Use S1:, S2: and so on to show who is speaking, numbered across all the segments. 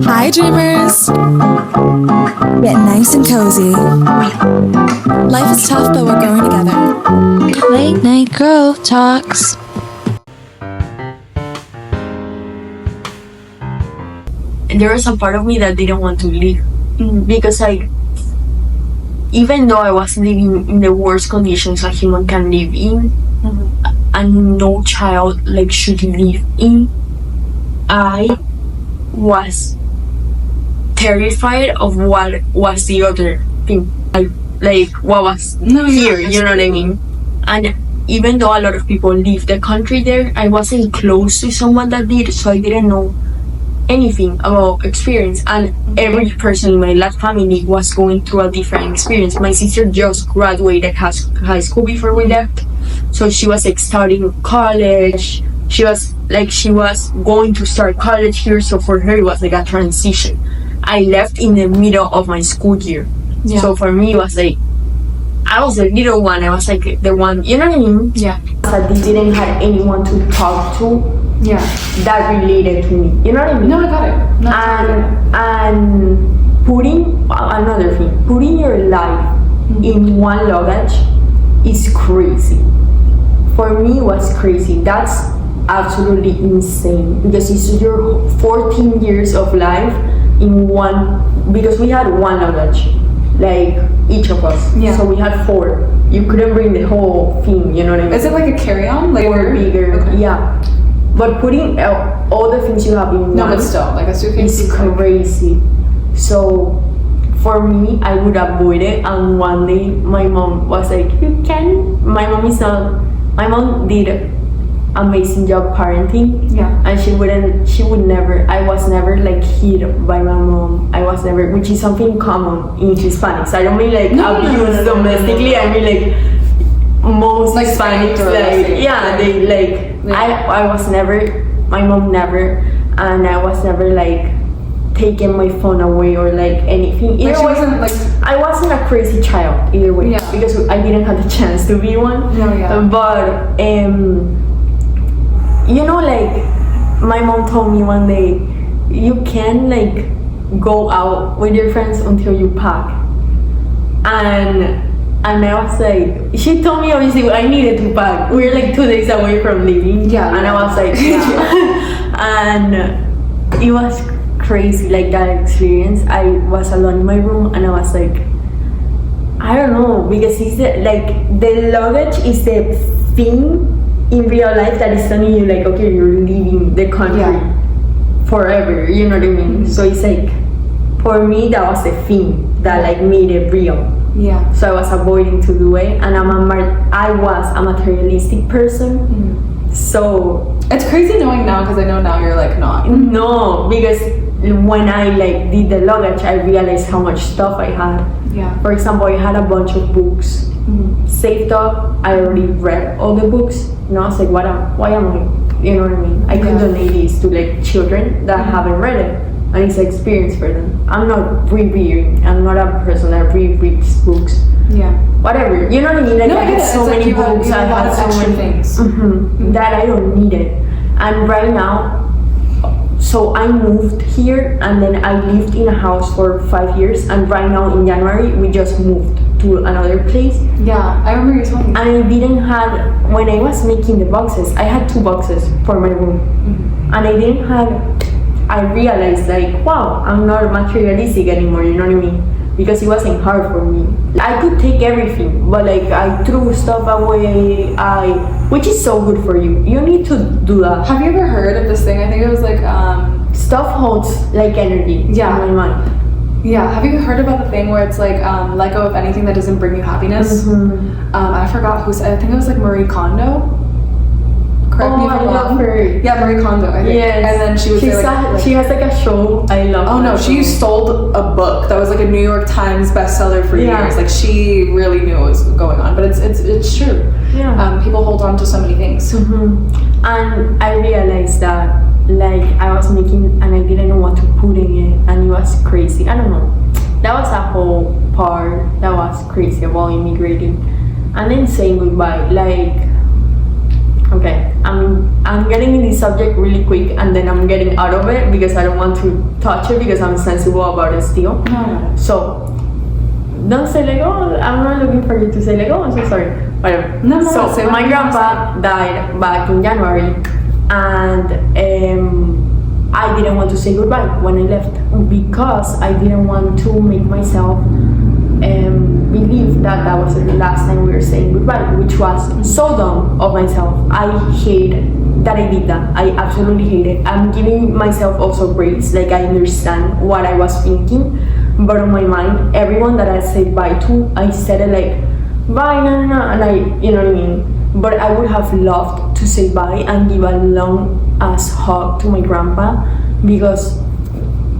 S1: Hi dreamers! Get nice and cozy. Life is tough, but we're growing together. Late night girl talks.
S2: There was a part of me that didn't want to leave because even though I was living in the worst conditions a human can live in, and no child should live in, I was terrified of what was the other thing, what was here, you know what I mean? And even though a lot of people leave the country there, I wasn't close to someone that did, so I didn't know anything about experience. And every person in my last family was going through a different experience. My sister just graduated high school before we left, so she was studying college. She was going to start college here, so for her it was a transition. I left in the middle of my school year, so for me it was I was the little one. I was the one, you know what I mean?
S3: Yeah.
S2: That they didn't have anyone to talk to.
S3: Yeah.
S2: That related to me. You know what I mean?
S3: No, I got it.
S2: And putting another thing, putting your life in one luggage is crazy. For me, it was crazy. That's absolutely insane because it's your 14 years of life in one. Because we had one luggage, each of us.
S3: Yeah.
S2: So we had 4. You couldn't bring the whole thing. You know what I mean?
S3: Is it like a carry-on?
S2: Or bigger?
S3: Okay.
S2: Yeah. But putting all the things you have in one,
S3: but still, a suitcase
S2: is crazy. So for me, I would avoid it. And one day, my mom was like, "You can." My mom did amazing job parenting.
S3: Yeah.
S2: And she would never. I was never hit by my mom. I was never, which is something common in Hispanics. I don't mean abuse domestically. I mean most Hispanics I was never, my mom never, and I was never taking my phone away or anything. I wasn't a crazy child either way, because I didn't have the chance to be one. But my mom told me one day, you can go out with your friends until you pack. And I was she told me obviously I needed to pack. We were 2 days away from leaving.
S3: Yeah.
S2: And I was and it was crazy, that experience. I was alone in my room and I was I don't know, because it's the luggage is the thing in real life that is telling you okay, you're leaving the country forever, you know what I mean? So it's for me that was the thing that made it real.
S3: Yeah.
S2: So I was avoiding to do it, and I was a materialistic person. So
S3: it's crazy knowing now, because I know now you're not.
S2: No, because when I did the luggage, I realized how much stuff I had.
S3: Yeah.
S2: For example, I had a bunch of books saved up. I already read all the books. And I was why am I? You know what I mean? I could donate these to children that haven't read it. And it's an experience for them. I'm not rereading. I'm not a person that rereads books.
S3: Yeah.
S2: Whatever. You know what I mean? I had so many books. I had so many
S3: things
S2: that I don't need it. And right now, so I moved here, and then I lived in a house for 5 years. And right now in January, we just moved to another place.
S3: Yeah, I remember you told me.
S2: And I didn't have, when I was making the boxes, I had 2 boxes for my room, and I didn't have. I realized wow, I'm not materialistic anymore, you know what I mean? Because it wasn't hard for me. I could take everything, but I threw stuff away, which is so good for you. You need to do that.
S3: Have you ever heard of this thing? I think it was
S2: stuff holds energy in my mind.
S3: Yeah, have you heard about the thing where it's let go of anything that doesn't bring you happiness? I forgot who said, I think it was Marie Kondo. Correct me if I'm wrong.
S2: Her.
S3: Yeah, Marie Kondo, I think.
S2: Yes.
S3: And then she would say
S2: she has a show. I love.
S3: Oh no, she sold a book that was a New York Times bestseller for years. She really knew what was going on. But it's true.
S2: Yeah.
S3: People hold on to so many things.
S2: And I realized that I was making, and I didn't know what to put in it, and it was crazy. I don't know. That was a whole part that was crazy about immigrating, and then saying goodbye. Okay, I'm getting in this subject really quick, and then I'm getting out of it because I don't want to touch it because I'm sensible about it still.
S3: No.
S2: So don't say like, oh, I'm not looking for you to say like, oh, I'm so sorry. Whatever.
S3: No,
S2: so
S3: say
S2: my grandpa died back in January, and I didn't want to say goodbye when I left because I didn't want to make myself believe that that was the last time we were saying goodbye, which was so dumb of myself. I hate that I did that. I absolutely hate it. I'm giving myself also grace, like I understand what I was thinking, but on my mind, everyone that I said bye to, I said it like, bye, no, and I, you know what I mean? But I would have loved to say bye and give a long ass hug to my grandpa because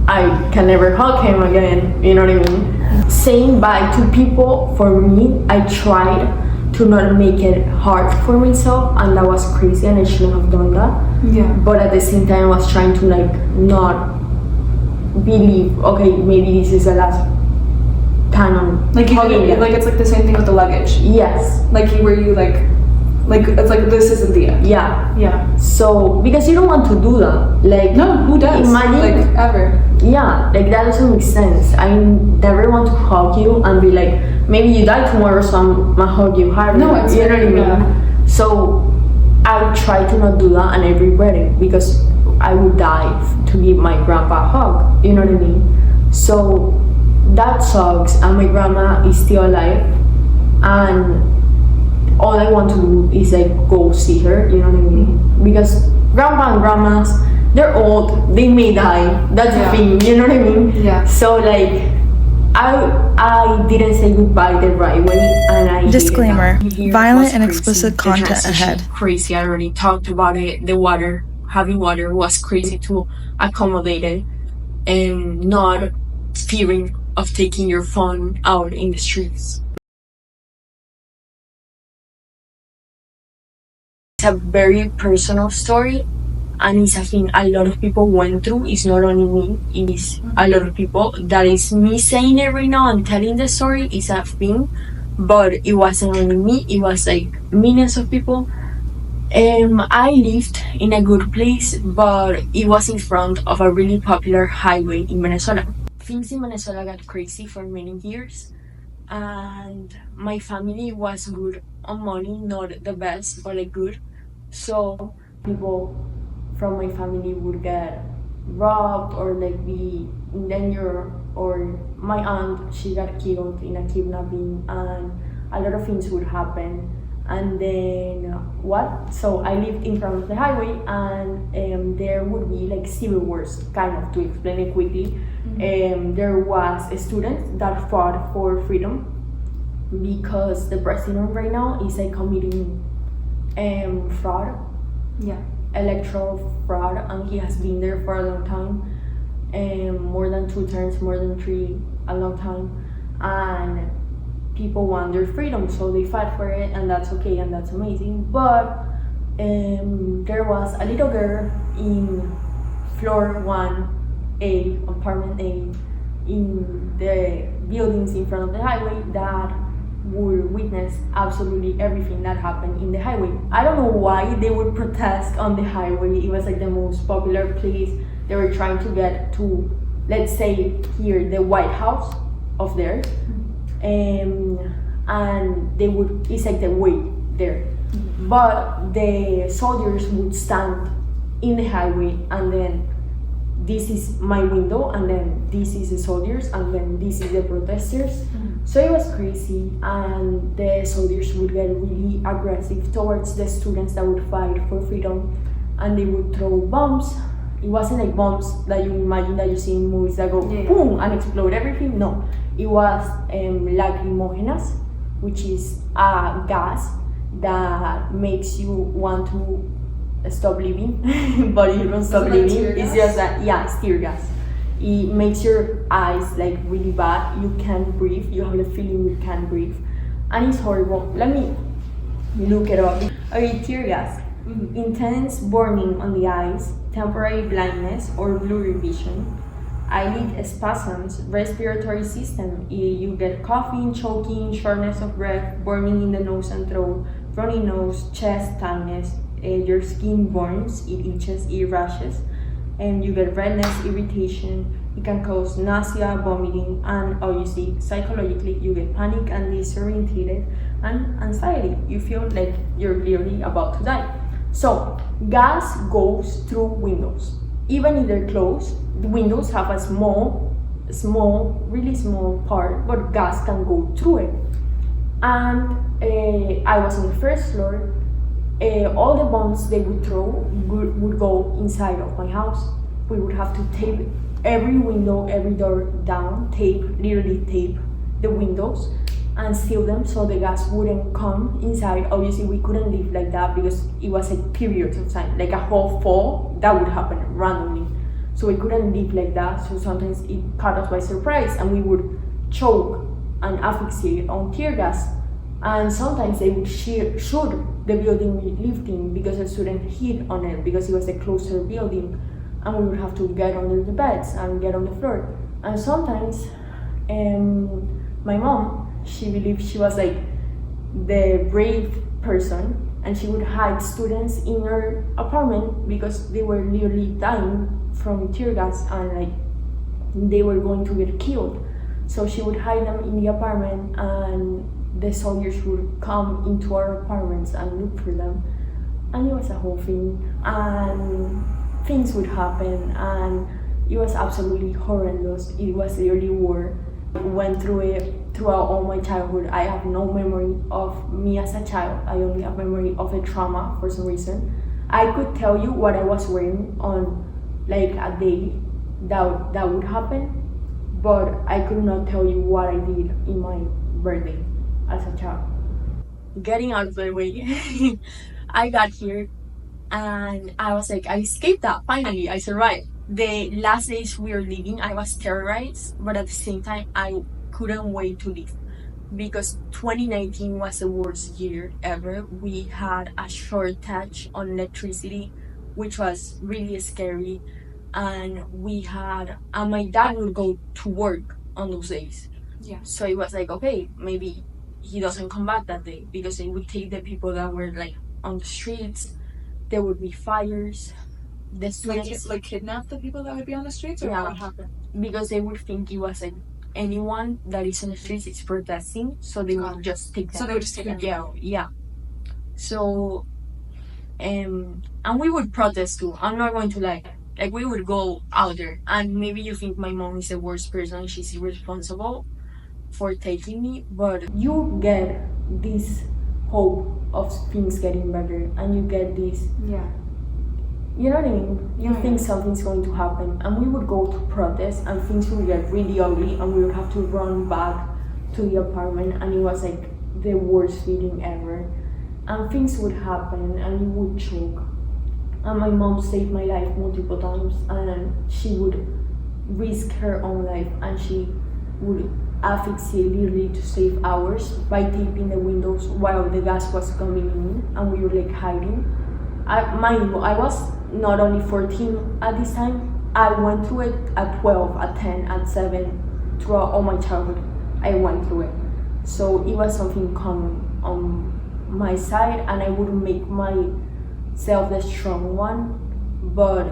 S2: I can never hug him again, you know what I mean? Saying bye to people, for me, I tried to not make it hard for myself, and that was crazy and I shouldn't have done that.
S3: Yeah.
S2: But at the same time, I was trying to like not believe, okay, maybe this is the last time I'm
S3: Like you
S2: hugging them.
S3: like it's like the same thing with the luggage.
S2: Yes.
S3: Like you were you like it's like this isn't the end.
S2: Yeah.
S3: Yeah.
S2: So because you don't want to do that, like
S3: No, who does?
S2: Imagine,
S3: like ever.
S2: yeah, like that doesn't make sense. I never want to hug you and be like, maybe you die tomorrow, so I'm gonna hug you harder.
S3: No, it's
S2: you know what I mean?
S3: yeah.
S2: So I try to not do that, and I regret it because I would die to give my grandpa a hug. You know what I mean? So that sucks, and my grandma is still alive, and all I want to do is like go see her. You know what I mean? Because grandpa and grandmas, they're old, they may die. That's
S3: Yeah.
S2: the thing. You know what I mean?
S3: Yeah.
S2: So like, I didn't say goodbye the right way, and I
S1: Disclaimer,
S2: hated that. Here
S1: violent
S2: was
S1: and
S2: crazy.
S1: explicit
S2: The
S1: content
S2: transition,
S1: ahead.
S2: Crazy. I already talked about it. The water, having water was crazy to accommodate it, and not fearing of taking your phone out in the streets. It's a very personal story, and it's a thing a lot of people went through. It's not only me, it is a lot of people. That is me saying it right now and telling the story is a thing, but it wasn't only me, it was like millions of people. I lived in a good place, but it was in front of a really popular highway in Venezuela. Things in Venezuela got crazy for many years, and my family was good on money, not the best, but like good. So people from my family would get robbed or like be in danger, or my aunt, she got killed in a kidnapping, and a lot of things would happen. And then what? So I lived in front of the highway, and there would be like civil wars, kind of, to explain it quickly. There was a student that fought for freedom because the president right now is like committing fraud,
S3: Yeah.
S2: electoral fraud, and he has been there for a long time, more than 2 terms, more than 3, a long time, and people want their freedom, so they fight for it, and that's okay and that's amazing. But there was a little girl in floor 1A, apartment A, in the buildings in front of the highway that would witness absolutely everything that happened in the highway. I don't know why they would protest on the highway. It was like the most popular place. They were trying to get to, let's say here, the White House of there, and they would, it's like the way there. But the soldiers would stand in the highway, and then this is my window, and then this is the soldiers, and then this is the protesters. So it was crazy, and the soldiers would get really aggressive towards the students that would fight for freedom, and they would throw bombs. It wasn't like bombs that you imagine that you see in movies that go boom and explode everything. No, it was lacrimogenas, which is a gas that makes you want to stop living, but you don't stop living. It's just that, yeah, it's tear gas. It makes your eyes like really bad. You can't breathe. You have the feeling you can't breathe, and it's horrible. Let me look it up. Okay, tear gas. Intense burning on the eyes, temporary blindness or blurry vision, eyelid spasms, respiratory system. You get coughing, choking, shortness of breath, burning in the nose and throat, runny nose, chest tightness, your skin burns, it itches, it rashes, and you get redness, irritation. It can cause nausea, vomiting, and obviously psychologically you get panic and disorientated and anxiety. You feel like you're literally about to die. So gas goes through windows. Even if they're closed, the windows have a really small part, but gas can go through it. And I was on the first floor. All the bombs they would throw would go inside of my house. We would have to tape every window, every door down, literally tape the windows and seal them so the gas wouldn't come inside. Obviously we couldn't live like that because it was a period of time, like a whole fall that would happen randomly. So we couldn't live like that, so sometimes it caught us by surprise and we would choke and asphyxiate on tear gas. And sometimes they would shoot the building we lived in because it shouldn't hit on it because it was a closer building, and we would have to get under the beds and get on the floor. And sometimes my mom, she believed she was like the brave person, and she would hide students in her apartment because they were literally dying from tear gas and like they were going to get killed. So she would hide them in the apartment, and the soldiers would come into our apartments and look for them. And it was a whole thing, and things would happen, and it was absolutely horrendous. It was literally war. I went through it throughout all my childhood. I have no memory of me as a child. I only have memory of a trauma for some reason. I could tell you what I was wearing on like a day that would happen, but I could not tell you what I did in my birthday as a child. Getting out of the way, I got here and I was like, I escaped that. Finally, I survived. The last days we were leaving, I was terrorized, but at the same time, I couldn't wait to leave because 2019 was the worst year ever. We had a shortage on electricity, which was really scary, and my dad would go to work on those days.
S3: Yeah.
S2: So it was like, okay, maybe he doesn't come back that day because they would take the people that were like on the streets. There would be fires. The students
S3: Like kidnap the people that would be on the streets, or
S2: Yeah.
S3: what happened?
S2: because they would think it was like anyone that is on the streets is protesting, so they would just take them.
S3: So they would just take them.
S2: Yeah. So and we would protest too. I'm not going to lie. Like we would go out there, and maybe you think my mom is the worst person, she's irresponsible for taking me, but you get this hope of things getting better, and you get this,
S3: Yeah.
S2: you know what I mean? You think something's going to happen, and we would go to protest, and things would get really ugly, and we would have to run back to the apartment, and it was like the worst feeling ever. And things would happen, and you would choke. And my mom saved my life multiple times, and she would risk her own life, and she would asphyxiate literally to save ours by taping the windows while the gas was coming in, and we were like hiding. Mind you, I was not only 14 at this time, I went through it at 12, at 10, at 7, throughout all my childhood. I went through it. So it was something common on my side, and I wouldn't make myself the strong one, but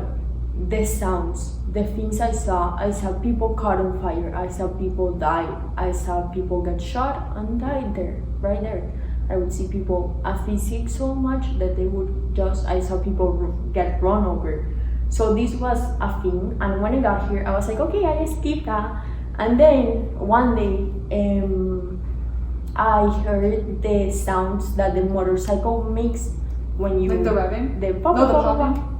S2: the sounds, the things I saw people caught on fire, I saw people die, I saw people get shot and died there, right there. I would see people asphyxiate so much that they would I saw people get run over. So this was a thing, and when I got here, I was like, okay, I escaped that. And then one day, I heard the sounds that the motorcycle makes when you...
S3: Like the revving?
S2: The pop,
S3: No, the
S2: pop, pop,
S3: popping?
S2: pop.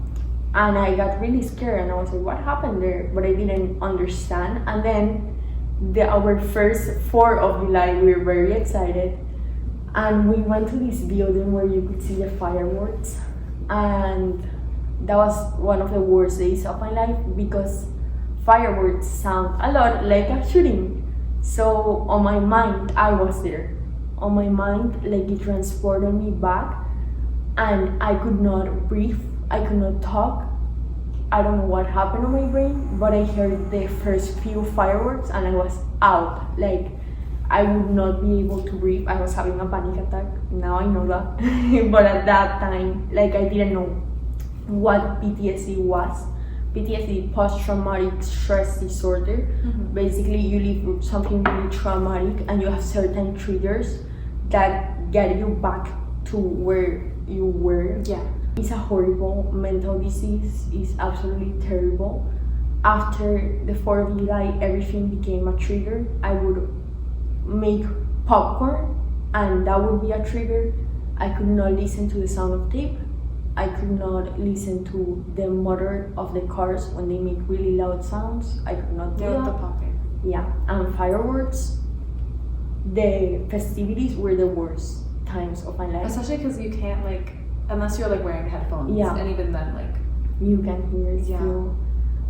S2: And I got really scared, and I was like, what happened there? But I didn't understand. And then our first 4th of July, we were very excited. And we went to this building where you could see the fireworks. And that was one of the worst days of my life because fireworks sound a lot like a shooting. So on my mind, I was there. On my mind, like it transported me back, and I could not breathe. I could not talk. I don't know what happened on my brain, but I heard the first few fireworks and I was out. Like I would not be able to breathe. I was having a panic attack. Now I know that. But at that time, like, I didn't know what PTSD was. PTSD, post-traumatic stress disorder. Basically, you live with something really traumatic and you have certain triggers that get you back to where you were.
S3: Yeah.
S2: It's a horrible mental disease. It's absolutely terrible. After the 4th of July, everything became a trigger. I would make popcorn and that would be a trigger. I could not listen to the sound of tape. I could not listen to the motor of the cars when they make really loud sounds. I could not do that.
S3: The popping.
S2: Yeah, and fireworks. The festivities were the worst times of my life.
S3: Especially because you can't, like, unless you're like wearing headphones.
S2: Yeah.
S3: And even then, like,
S2: You can hear it still.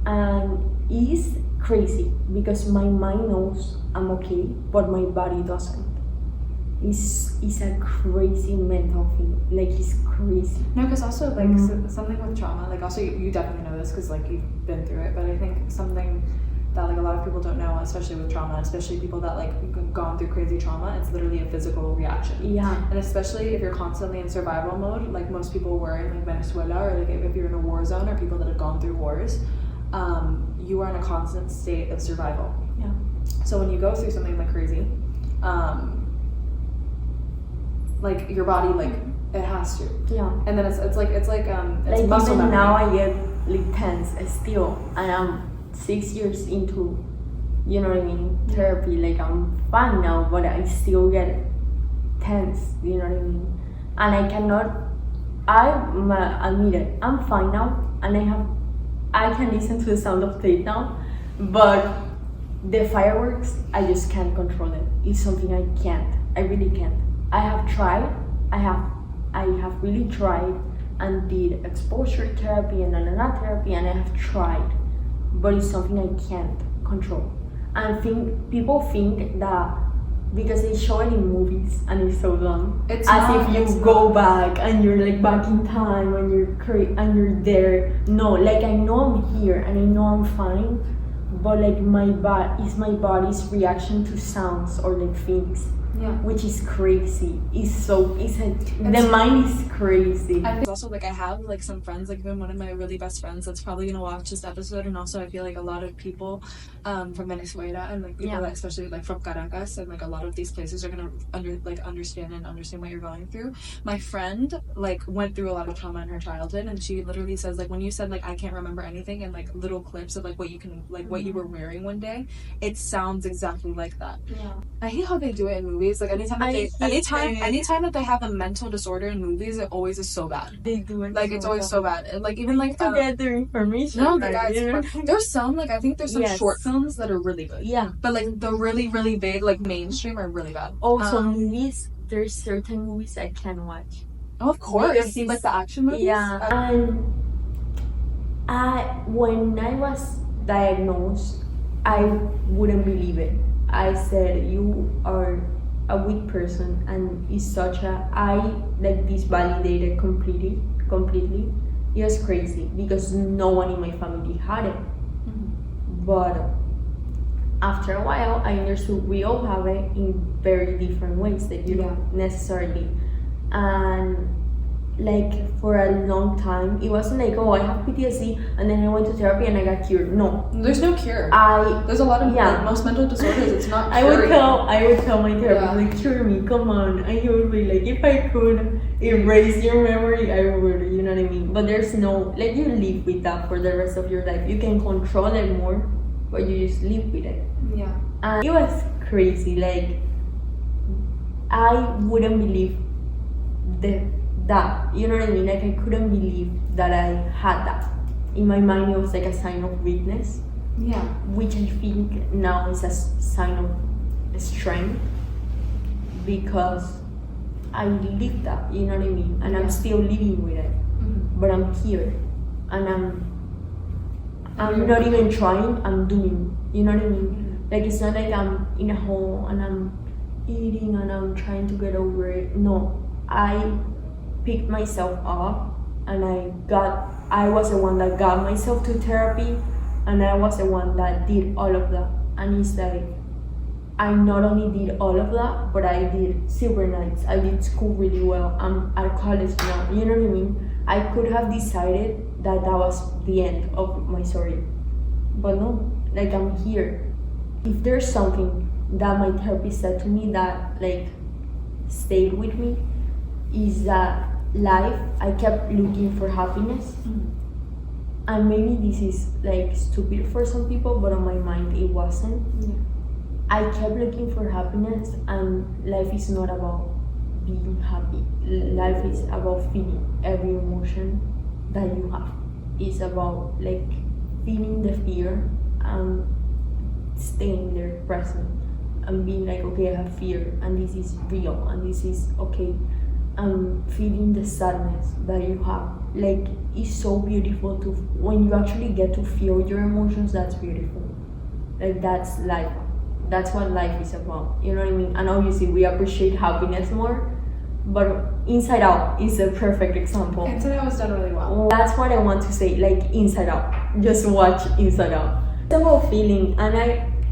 S2: And it's crazy because my mind knows I'm okay, but my body doesn't. It's a crazy mental thing. Like, it's crazy.
S3: no, because also like something with trauma, like also you definitely know this because like you've been through it, but I think something that like a lot of people don't know, especially with trauma, especially people that like gone through crazy trauma, it's literally a physical reaction.
S2: Yeah.
S3: And especially if you're constantly in survival mode, like most people were in like Venezuela, or like if you're in a war zone, or people that have gone through wars, you are in a constant state of survival.
S2: Yeah.
S3: So when you go through something like crazy, like your body, like it has to.
S2: Yeah.
S3: And then it's like it's
S2: Like,
S3: muscle
S2: even
S3: memory.
S2: now I get like tense still, and I'm 6 years into, you know what I mean, therapy. Like, I'm fine now, but I still get tense, you know what I mean. And I cannot, I admit it, I'm fine now, and I can listen to the sound of tape now, but the fireworks, I just can't control it. It's something I really can't. I have tried, I have really tried and did exposure therapy and another therapy, and I have tried, but it's something I can't control. And people think that because they show it in movies and it's so dumb,
S3: It's
S2: as
S3: not,
S2: if
S3: it's
S2: you go back and you're like back in time and you're there. No, like, I know I'm here and I know I'm fine, but like my body's reaction to sounds or like things.
S3: Yeah.
S2: Which is crazy. The mind is crazy.
S4: I think also like I have like some friends, like even one of my really best friends that's probably gonna watch this episode, and also I feel like a lot of people from Venezuela and like people that especially like from Caracas and like a lot of these places are gonna understand what you're going through. My friend like went through a lot of trauma in her childhood, and she literally says like when you said like I can't remember anything, and like little clips of like what you can like what you were wearing one day, it sounds exactly like that.
S3: Yeah.
S4: I hate how they do it in movies. Like anytime that they have a mental disorder in movies, it always is so bad.
S2: They do it.
S4: Like it's always so bad. And like even like
S2: to get their information.
S4: no,
S2: right,
S4: guys,
S2: you know?
S4: there's some like I think there's some
S2: Yes.
S4: short films that are really good.
S2: Yeah.
S4: But like the really really big like mainstream are really bad.
S2: Also, movies. There's certain movies I can watch.
S4: Oh, of course,
S2: Because it's-
S4: like the action movies.
S2: Yeah. And when I was diagnosed, I wouldn't believe it. I said, you are a weak person, and it's such I like this validated completely. It was crazy because no one in my family had it. But after a while, I understood we all have it in very different ways that you don't necessarily. And like for a long time, it wasn't like, oh, I have PTSD and then I went to therapy and I got cured. No,
S3: There's no cure. There's a lot of like, most mental disorders. It's not.
S2: I would tell my therapist,
S3: Yeah.
S2: like, cure me, come on. And he would be like, if I could erase your memory, I would, you know what I mean? But there's no, like, you live with that for the rest of your life. You can control it more, but you just live with it.
S3: Yeah.
S2: And it was crazy. Like, I wouldn't believe that, you know what I mean? Like, I couldn't believe that I had that. In my mind, it was like a sign of weakness.
S3: Yeah.
S2: Which I think now is a sign of strength, because I lived that, you know what I mean? And I'm still living with it, but I'm here, and I'm not even trying, I'm doing, you know what I mean? Like, it's not like I'm in a hole and I'm eating and I'm trying to get over it. No, I picked myself up, and I was the one that got myself to therapy, and I was the one that did all of that. And it's like, I not only did all of that, but I did silver nights. I did school really well. I'm at college now. You know what I mean? I could have decided that was the end of my story, but no. Like, I'm here. If there's something that my therapist said to me that like stayed with me, is that life, I kept looking for happiness. And maybe this is like stupid for some people, but on my mind it wasn't. I kept looking for happiness, and life is not about being happy. Life is about feeling every emotion that you have. It's about like feeling the fear and staying there present and being like, okay, I have fear and this is real and this is okay. And feeling the sadness that you have. Like, it's so beautiful to, when you actually get to feel your emotions, that's beautiful. Like, that's life. That's what life is about. You know what I mean? And obviously we appreciate happiness more, but Inside Out is a perfect example.
S3: Inside Out was done really well.
S2: That's what I want to say, like Inside Out. Just watch Inside Out. It's about feeling, and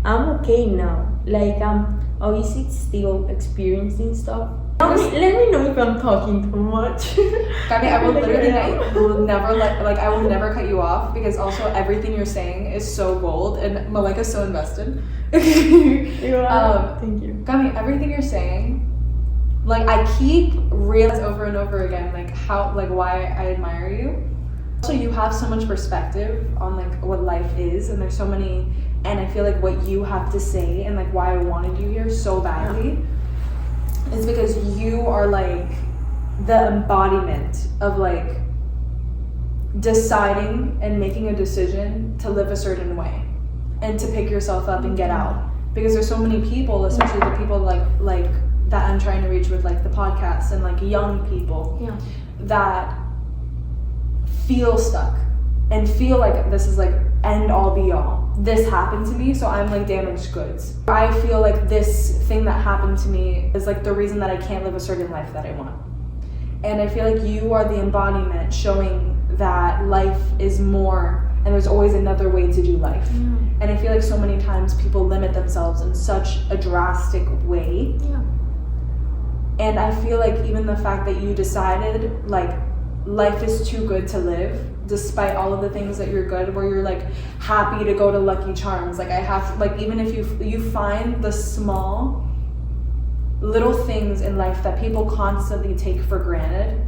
S2: I'm okay now. Like, I'm obviously still experiencing stuff. Let me know if I'm talking too much.
S3: Gabby, I will literally I will never cut you off, because also everything you're saying is so gold, and Malika's so invested.
S2: Thank you.
S3: Gabby, everything you're saying, like, I keep realizing over and over again, like, how, like, why I admire you. Also, you have so much perspective on like what life is, and there's so many, and I feel like what you have to say and like why I wanted you here so badly is because you are like the embodiment of like deciding and making a decision to live a certain way and to pick yourself up and get out. Because there's so many people, especially the people like that I'm trying to reach with like the podcast, and like young people that feel stuck and feel like this is like end all be all. This happened to me, so I'm like damaged goods. I feel like this thing that happened to me is like the reason that I can't live a certain life that I want. And I feel like you are the embodiment showing that life is more, and there's always another way to do life. And I feel like so many times people limit themselves in such a drastic way. And I feel like even the fact that you decided like life is too good to live, despite all of the things that you're good, where you're like happy to go to Lucky Charms. Like, I have, like, even if you find the small little things in life that people constantly take for granted,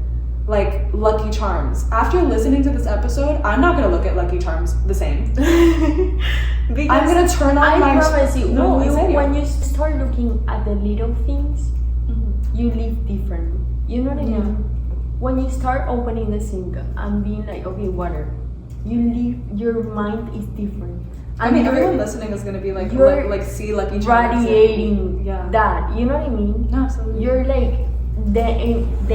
S3: like Lucky Charms. After listening to this episode, I'm not gonna look at Lucky Charms the same. I'm gonna turn on my...
S2: I promise you,
S3: no,
S2: when you start looking at the little things, you live differently. You know what I mean? When you start opening the sink and being like, okay, water, your mind is different.
S3: I mean, everyone listening is gonna be like see Lucky Charms.
S2: Radiating that, you know what I mean?
S3: Absolutely.
S2: You're like, the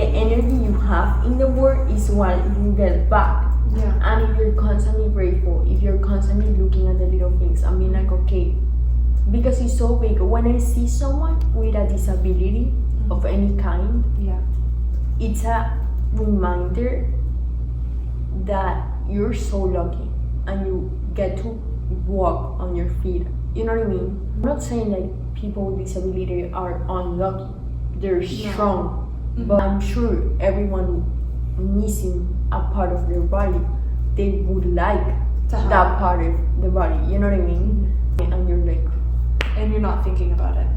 S2: energy you have in the world is what you get back. And if you're constantly grateful, if you're constantly looking at the little things and being like, okay, because it's so big. When I see someone with a disability of any kind, it's a reminder that you're so lucky and you get to walk on your feet. You know what I mean? I'm not saying like people with disability are unlucky. They're strong. But I'm sure everyone missing a part of their body, they would like that part of the body. You know what I mean? And you're like,
S3: and you're not thinking about it.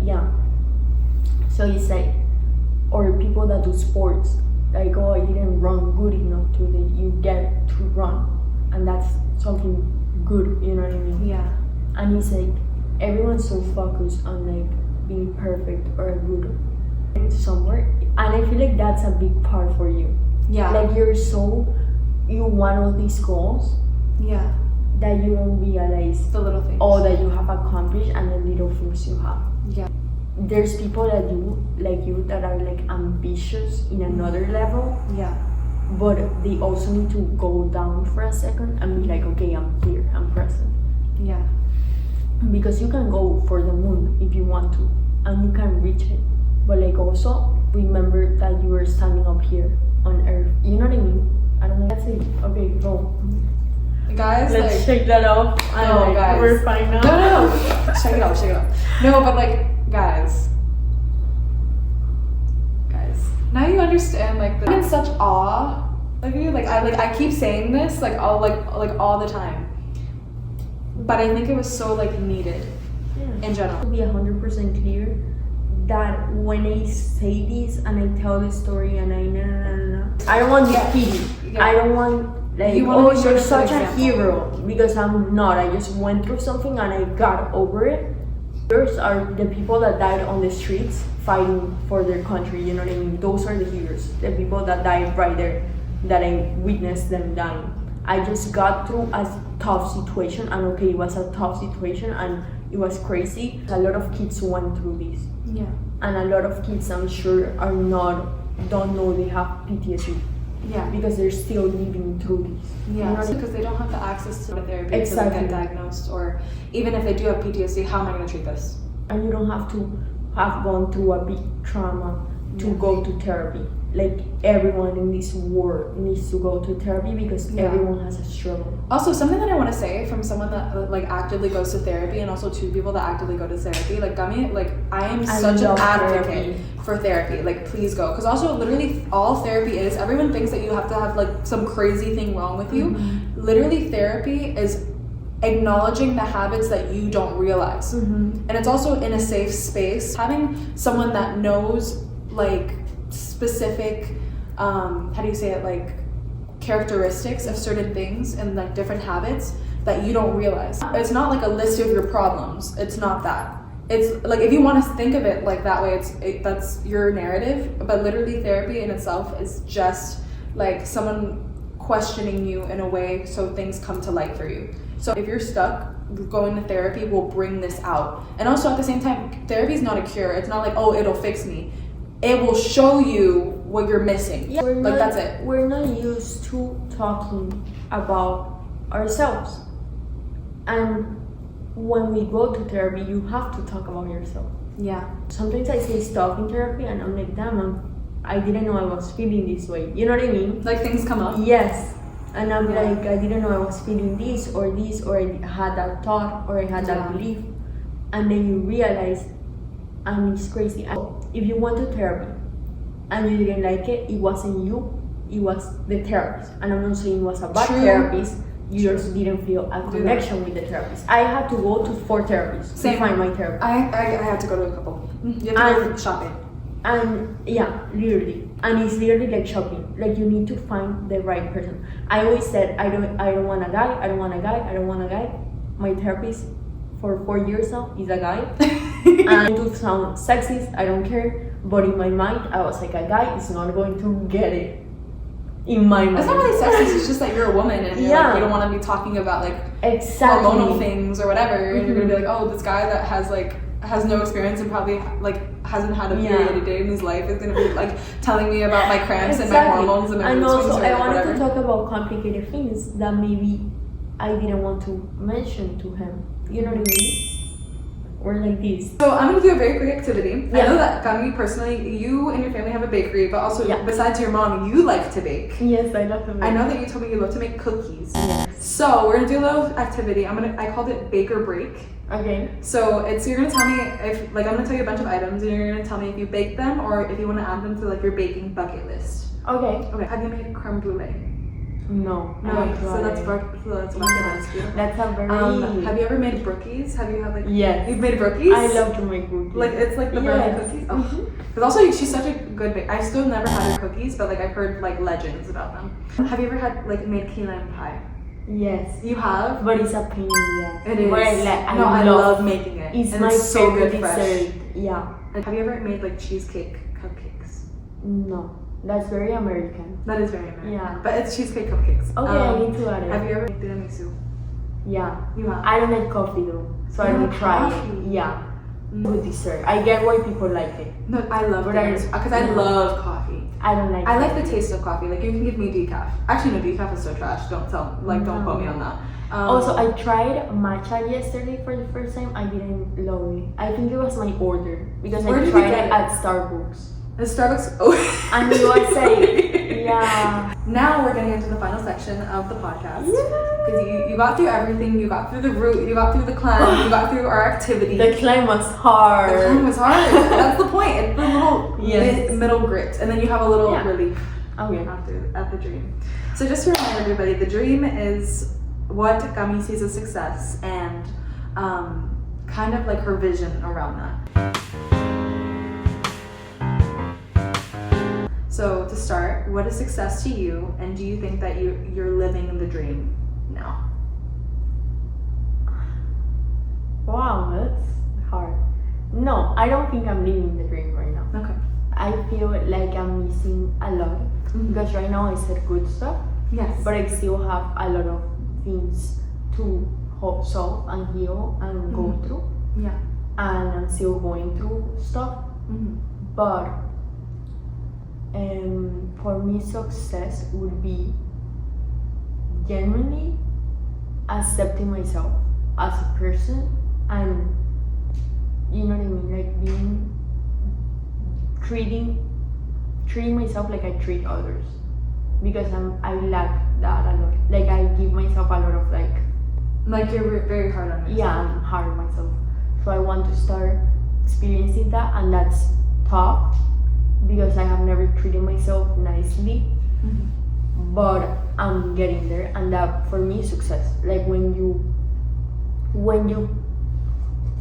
S2: So it's like, or people that do sports, like, oh, I didn't run good enough today. You get to run, and that's something good. You know what I mean? And it's like everyone's so focused on like being perfect or good somewhere, and I feel like that's a big part for you. Like you want all these goals. That you don't realize
S3: the little things.
S2: All that you have accomplished and the little things you have. There's people that like you that are like ambitious in another level. But they also need to go down for a second and be like, okay, I'm here, I'm present. Because you can go for the moon if you want to, and you can reach it. But like also remember that you are standing up here on Earth. You know what I mean? I don't know. That's it. Okay, go.
S3: Guys,
S2: let's shake that off.
S3: No, guys.
S2: We're fine now.
S3: No. Shake it off. No, but like, guys, now you understand. Like, I'm in such awe of you. Like I keep saying this all the time, but I think it was so like needed in general.
S2: To be 100% clear, that when I say this and I tell the story and I don't want pity.
S3: Yeah.
S2: I don't want like,
S3: you're
S2: such a hero, because I'm not. I just went through something and I got over it. Heroes are the people that died on the streets fighting for their country, you know what I mean? Those are the heroes, the people that died right there, that I witnessed them dying. I just got through a tough situation, and okay, it was a tough situation and it was crazy. A lot of kids went through this.
S3: Yeah.
S2: And a lot of kids, I'm sure, don't know they have PTSD.
S3: Yeah.
S2: Because they're still living through this.
S3: Yeah,
S2: You know what I mean?
S3: because they don't have the access to therapy
S2: Exactly.
S3: to get diagnosed, or even if they do have PTSD, how am I going to treat this?
S2: And you don't have to have gone through a big trauma to go to therapy. Like, everyone in this world needs to go to therapy, because everyone has a struggle.
S3: Also, something that I want to say from someone that like actively goes to therapy, and also two people that actively go to therapy, like Cami, like I am such an advocate for therapy. Like, please go, because also literally all therapy is, everyone thinks that you have to have like some crazy thing wrong with you. Literally, therapy is acknowledging the habits that you don't realize, and it's also in a safe space. Having someone that knows like specific how do you say it, like characteristics of certain things and like different habits that you don't realize. It's not like a list of your problems. It's not that. It's like, if you want to think of it like that way, that's your narrative. But literally, therapy in itself is just like someone questioning you in a way so things come to light for you. So if you're stuck, going to therapy will bring this out. And also at the same time, therapy is not a cure. It's not like, oh, it'll fix me. It will show you what you're missing.
S2: Yeah,
S3: that's it.
S2: We're not used to talking about ourselves. And when we go to therapy, you have to talk about yourself.
S3: Yeah.
S2: Sometimes I say stuff in therapy and I'm like, damn, I didn't know I was feeling this way. You know what I mean?
S3: Like, things come up.
S2: Yes. And I'm like, I didn't know I was feeling this, or I had that thought, or I had that belief. And then you realize, and it's crazy. If you went to therapy and you didn't like it, it wasn't you, it was the therapist. And I'm not saying it was a bad therapist, you just didn't feel a connection with the therapist. I had to go to 4 therapists to find my therapist.
S3: I had to go to a couple. You have to go shopping.
S2: And yeah, literally. And it's literally like shopping. Like, you need to find the right person. I always said, I don't want a guy. My therapist for 4 years now is a guy. And I do sound sexist, I don't care. But in my mind, I was like, a guy is not going to get it. In my mind.
S3: It's not really sexist, it's just that you're a woman and you're like, you don't want to be talking about like hormonal things or whatever. And you're going to be like, oh, this guy that has no experience and probably like hasn't had a period a day in his life is going to be like telling me about my cramps and my hormones and my mood swings.
S2: And also, I wanted
S3: whatever.
S2: to talk about complicated things that maybe I didn't want to mention to him. You know what I mean? Or like this.
S3: So I'm going to do a very quick activity. I know that Cami, personally, you and your family have a bakery, but also besides your mom, you like to bake.
S2: Yes, I love to bake.
S3: I know that you told me you love to make cookies.
S2: Yes.
S3: So we're gonna do a little activity. I called it Bake or Break.
S2: Okay.
S3: So you're gonna tell me if, like, I'm gonna tell you a bunch of items and you're gonna tell me if you baked them or if you want to add them to like your baking bucket list.
S2: Okay.
S3: Okay. Have you made creme brulee?
S2: No.
S3: So that's bucket list. Beautiful.
S2: That's a very.
S3: Have you ever made brookies? Have you had like?
S2: Yes.
S3: You've made brookies?
S2: I love to make brookies.
S3: Like, it's like the brownie cookies. Oh. Because also she's such a good baker. I've still never had her cookies, but like I've heard like legends about them. Have you ever had like made key lime pie?
S2: Yes.
S3: You have?
S2: But it's a pain in the ass.
S3: It is.
S2: But
S3: I love making it.
S2: It's
S3: and
S2: my
S3: it's so
S2: favorite
S3: good fresh.
S2: dessert. Yeah.
S3: And have you ever made like cheesecake cupcakes?
S2: No. That's very American.
S3: That is very American.
S2: Yeah.
S3: But it's cheesecake cupcakes.
S2: Okay, I need to add it.
S3: Have you ever made tiramisu?
S2: Yeah.
S3: You have?
S2: I don't like coffee though, so I don't try it. Yeah. Good dessert. I get why people like it.
S3: No, I love tiramisu because I love coffee.
S2: I don't like.
S3: I like the taste of coffee. Like, you can give me decaf. Actually, no, decaf is so trash. Don't quote me on that.
S2: Also, I tried matcha yesterday for the first time. I didn't love it. I think it was my order because I tried it at Starbucks.
S3: The Starbucks. Oh.
S2: And USA. Yeah.
S3: Now we're getting into the final section of the podcast. Because you got through everything. You got through the route. You got through the climb. You got through our activity.
S2: The climb was hard.
S3: The climb was hard. That's the point. It's the little
S2: Yes.
S3: middle grit. And then you have a little relief
S2: Okay.
S3: at the dream. So just to remind everybody, the dream is what Cami sees as success and kind of like her vision around that. So to start, what is success to you, and do you think that you're living the dream now?
S2: Wow, that's hard. No, I don't think I'm living the dream right now.
S3: Okay.
S2: I feel like I'm missing a lot because right now I said good stuff,
S3: Yes.
S2: but I still have a lot of things to solve and heal and go through,
S3: Yeah.
S2: and I'm still going through stuff. But for me, success would be genuinely accepting myself as a person, and you know what I mean, like treating myself like I treat others, because I lack that a lot. Like I give myself a lot of
S3: Like you're very hard on yourself.
S2: yeah, I'm hard on myself. So I want to start experiencing that, and that's tough because I have never treated myself nicely. But I'm getting there, and that for me is success. Like when you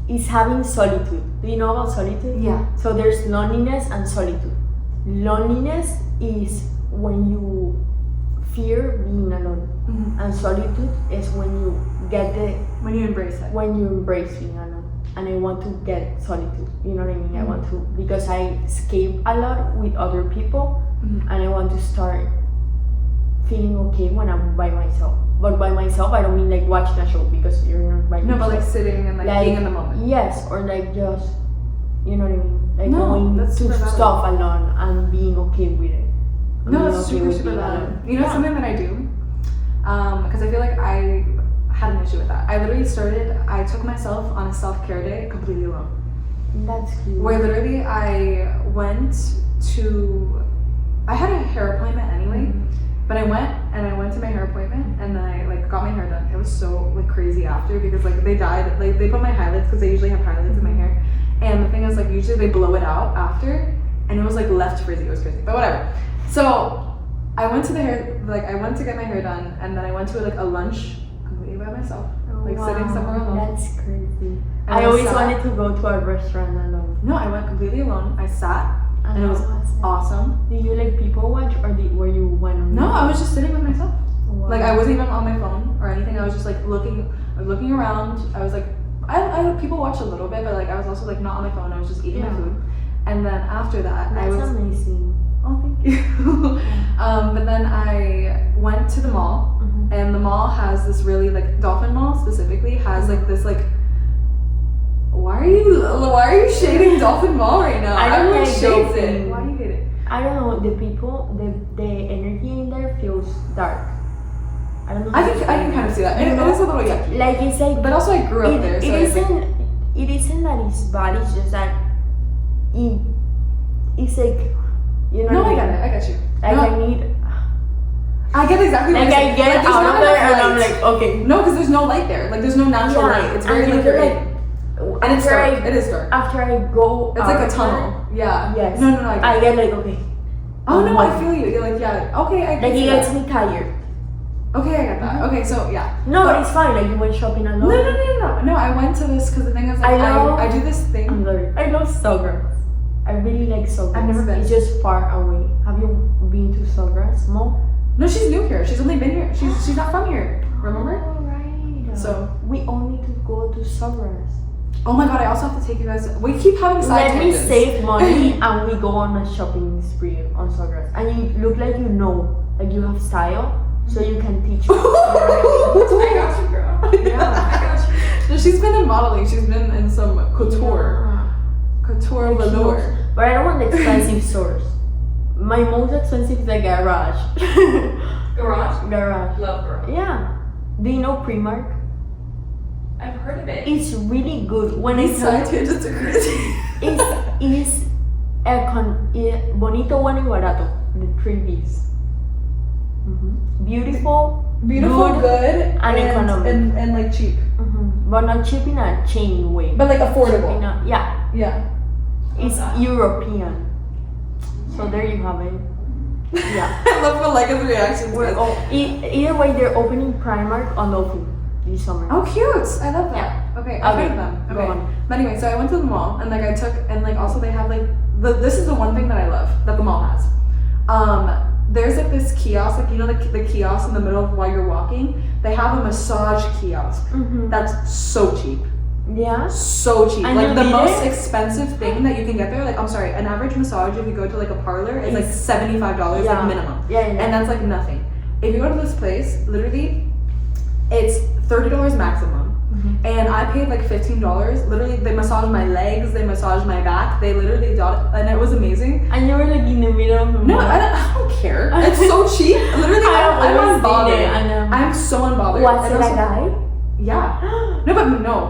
S2: is having solitude. Do you know about solitude?
S3: Yeah.
S2: So there's loneliness and solitude. Loneliness is when you fear being alone, and solitude is when you
S3: When you embrace it.
S2: when you embrace being alone. And I want to get solitude. You know what I mean? I want to, because I escape a lot with other people, and I want to start feeling okay when I'm by myself. But by myself, I don't mean like watching a show, because you're not by yourself.
S3: No, but like sitting and like being in the moment.
S2: Yes, or like just, you know what I mean? Like
S3: No,
S2: going
S3: that's
S2: to
S3: super valid.
S2: stuff alone and being okay with it.
S3: No,
S2: Being
S3: that's
S2: okay
S3: super,
S2: with
S3: super
S2: being
S3: valid.
S2: alone.
S3: You know something that I do? Because I feel like I had an issue with that. I took myself on a self-care day completely alone.
S2: That's cute.
S3: Where literally I had a hair appointment anyway, but I went to my hair appointment, and then I like got my hair done. It was so like crazy after, because like they put my highlights, because they usually have highlights in my hair, and the thing is like usually they blow it out after, and it was like left frizzy. It was crazy, but whatever. So I went to I went to get my hair done, and then I went to like a lunch completely by myself, like sitting somewhere alone.
S2: That's crazy.
S3: And
S2: I always
S3: sat-
S2: wanted to go to a restaurant alone.
S3: No, I went completely alone. I sat, and it was awesome.
S2: Did you like people watch, or were you went on?
S3: No, I was just sitting with myself.
S2: Wow.
S3: Like I wasn't even on my phone or anything. I was just like looking around. I was like, I people watch a little bit, but like I was also like not on my phone. I was just eating my food. And then after that,
S2: That's amazing.
S3: Oh, thank you. But then I went to the mall, and the mall has this really like Dolphin Mall specifically has like this like. Why are you shading Dolphin Mall right now?
S2: I don't
S3: Everyone
S2: like
S3: shades
S2: Dolphin.
S3: it. Why do you hate it?
S2: I don't know. The people, the energy in there feels dark. I don't know.
S3: I can kind of see that. It is a little yucky.
S2: Like it's like.
S3: But also I grew up there, so it's like,
S2: it isn't that it's bad. It's just that it's like, you know.
S3: no,
S2: what
S3: I get it. I get you.
S2: Like
S3: No,
S2: I need.
S3: I get exactly what
S2: Like
S3: you're
S2: I
S3: saying.
S2: get
S3: Like, there's
S2: out
S3: not
S2: of there
S3: enough
S2: and I'm
S3: light.
S2: like, okay.
S3: No, because there's no light there. Like there's no natural light. It's very
S2: and
S3: like
S2: you're
S3: you're
S2: like,
S3: and it's
S2: after
S3: dark. It is dark.
S2: After I go,
S3: It's like
S2: out
S3: a
S2: of
S3: tunnel. Yeah.
S2: there, Yes.
S3: No, I
S2: I get like, okay.
S3: Oh no, I feel you. You're like, yeah. Okay, I
S2: Like
S3: can
S2: it
S3: see
S2: gets
S3: that.
S2: me tired.
S3: Okay, I get that. Okay, so yeah.
S2: No, but it's fine. Like you went shopping alone.
S3: No. I went to this because the thing is, like, I do this thing.
S2: I'm sorry. I love Sawgrass. I really like Sawgrass.
S3: I've never been.
S2: It's just far away. Have you been to Sawgrass Mall?
S3: No, she's new here. She's only been here. She's not from here. Remember?
S2: Oh, right.
S3: So-
S2: we all need to go to Sawgrass.
S3: Oh my god! I also have to take you guys. We keep having side
S2: Let me
S3: tangents.
S2: save money and we go on a shopping spree on Sawgrass. And you look like you know, like you have style, so you can teach me.
S3: I got you, girl.
S2: Yeah.
S3: I got you. So she's been in modeling. She's been in some couture velour.
S2: But I don't want the expensive stores. My most expensive is the garage.
S5: Garage?
S2: Garage.
S5: Love garage.
S2: Yeah. Do you know Primark?
S5: I've heard of it.
S2: It's really good. When
S3: These
S2: I
S3: side
S2: tell you,
S3: tangents are crazy.
S2: it's
S6: Bonito, bueno y barato. The 3 B's. Beautiful,
S3: good,
S6: and economic.
S3: and like cheap.
S6: But not cheap in a chain way.
S3: But like affordable.
S6: Yeah.
S3: Yeah.
S6: It's European. So there you have it. Yeah.
S3: I love Maleika's reaction.
S6: Either way, they're opening Primark on Dolphin this summer.
S3: Oh, cute! I love that. Okay, I've heard of them.
S6: Go on.
S3: But anyway, so I went to the mall and like I took and like also they have like this is the one thing that I love that the mall has. There's like this kiosk, like you know the kiosk in the middle of while you're walking. They have a massage kiosk that's so cheap.
S6: Yeah.
S3: So cheap.
S6: And
S3: like the
S6: you
S3: most
S6: need it?
S3: expensive thing that you can get there. Like I'm sorry, an average massage if you go to like a parlor is like $75 like minimum.
S6: Yeah.
S3: And that's like nothing. If you go to this place, literally, it's $30 maximum. And I paid like $15. Literally, they massaged my legs, they massaged my back, they literally got it, and it was amazing.
S6: And you were like in the middle of the
S3: No, I don't care. It's so cheap. Literally, I'm unbothered. I'm so unbothered.
S6: Was it
S3: And
S6: a
S3: also-
S6: guy?
S3: Yeah. No,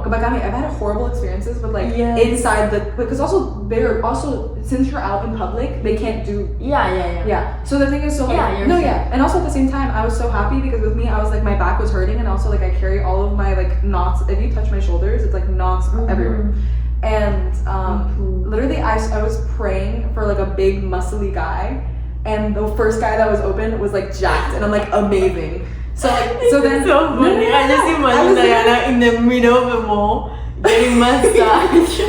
S3: but Cami, I've had horrible experiences with like inside the because also they're also since you're out in public, they can't do Yeah. So the thing is so like and also at the same time I was so happy because with me I was like my back was hurting and also like I carry all of my like knots. If you touch my shoulders, it's like knots everywhere. And literally I was praying for like a big muscly guy and the first guy that was open was like jacked and I'm like amazing. So then
S6: So funny. I just imagine Diana in the middle of the mall getting massage.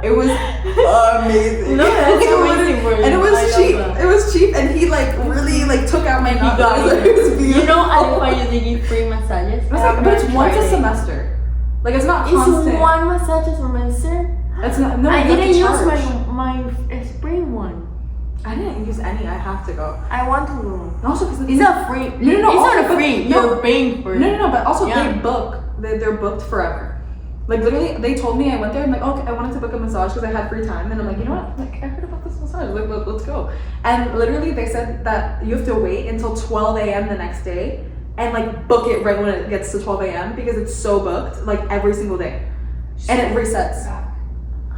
S3: It was amazing.
S6: No, that's amazing for you.
S3: And it was
S6: I
S3: cheap.
S6: love that.
S3: It was cheap, and he like really like took out my knots. It was beautiful.
S6: You know, I find they give free massages.
S3: It was like, but it's once a semester. Like it's not
S6: It's
S3: constant.
S6: one massage a semester.
S3: It's not. No,
S6: I
S3: you have to
S6: didn't use
S3: charge.
S6: my spring one.
S3: I didn't use any. I have to go.
S6: I want to go.
S3: And also because
S6: It's not free.
S3: No.
S6: It's
S3: also,
S6: not
S3: but-
S6: free.
S3: no.
S6: You're paying for it.
S3: No. But also
S6: Yeah.
S3: they book. They're booked forever. Like literally, they told me I went there. I'm like, okay, I wanted to book a massage because I had free time, and I'm like, you know what? Like I heard about this massage. Like let's go. And literally, they said that you have to wait until 12 a.m. the next day and like book it right when it gets to 12 a.m. because it's so booked like every single day, and it resets.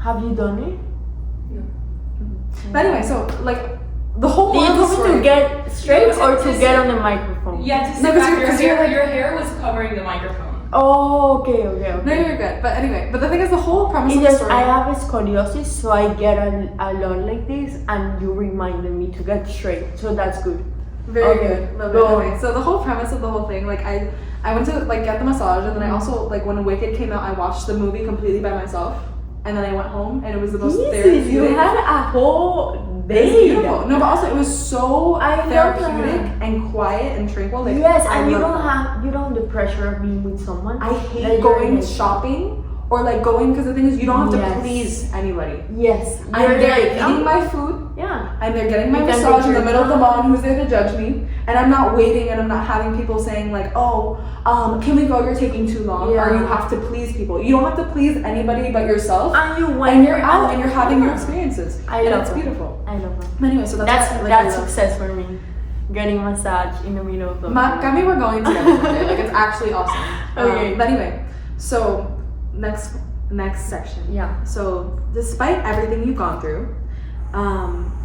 S6: Have you done it?
S3: But anyway, so like the whole
S6: Do you
S3: moral of the
S6: told me to
S3: story.
S6: get straight
S5: No,
S6: or
S5: to
S6: to
S5: sit-
S6: get on the microphone?
S5: Yeah, to sit
S3: No, 'cause
S5: back,
S3: you're-
S5: your
S3: 'cause you're
S5: hair,
S3: like-
S5: your hair was covering the microphone.
S6: Oh, okay.
S3: No, you're good. But anyway, but the thing is, the whole premise of the
S6: Because
S3: story.
S6: I have scoliosis, so I get a lot like this, and you reminded me to get straight, so that's good.
S3: Very
S6: Okay,
S3: good. Love it.
S6: go on.
S3: Okay, so the whole premise of the whole thing, like I went to like get the massage, and then I also like when Wicked came out, I watched the movie completely by myself, and then I went home, and it was the most therapeutic.
S6: You had a whole
S3: It's
S6: day.
S3: beautiful. No, but also it was so
S6: I love
S3: therapeutic
S6: that.
S3: and quiet and tranquil. Like,
S6: Yes,
S3: I
S6: and you
S3: love
S6: don't
S3: that.
S6: have the pressure of being with someone.
S3: I
S6: that
S3: hate
S6: you're
S3: going
S6: like-
S3: shopping or like going because the thing is you don't have to
S6: Yes.
S3: please anybody.
S6: Yes,
S3: I'm
S6: you're
S3: there
S6: like,
S3: eating my food.
S6: yeah.
S3: I'm there getting my
S6: You can
S3: massage
S6: take
S3: in the
S6: your
S3: middle of the
S6: time.
S3: mall, and who's there to judge me? And I'm not waiting, and I'm not having people saying like, "Oh, can we go? You're taking too long," or
S6: Yeah.
S3: you have to please people. You don't have to please anybody but yourself.
S6: And you went
S3: And you're out, and you're having your
S6: Yeah.
S3: experiences,
S6: I
S3: and
S6: love
S3: it's
S6: that.
S3: beautiful.
S6: I love that.
S3: Anyway, so
S6: That's
S3: what I love.
S6: success for me. Getting massage in the middle of the
S3: Cami, we're going together one day. Like it's actually awesome.
S6: Okay.
S3: But anyway, so next section.
S6: Yeah.
S3: So despite everything you've gone through,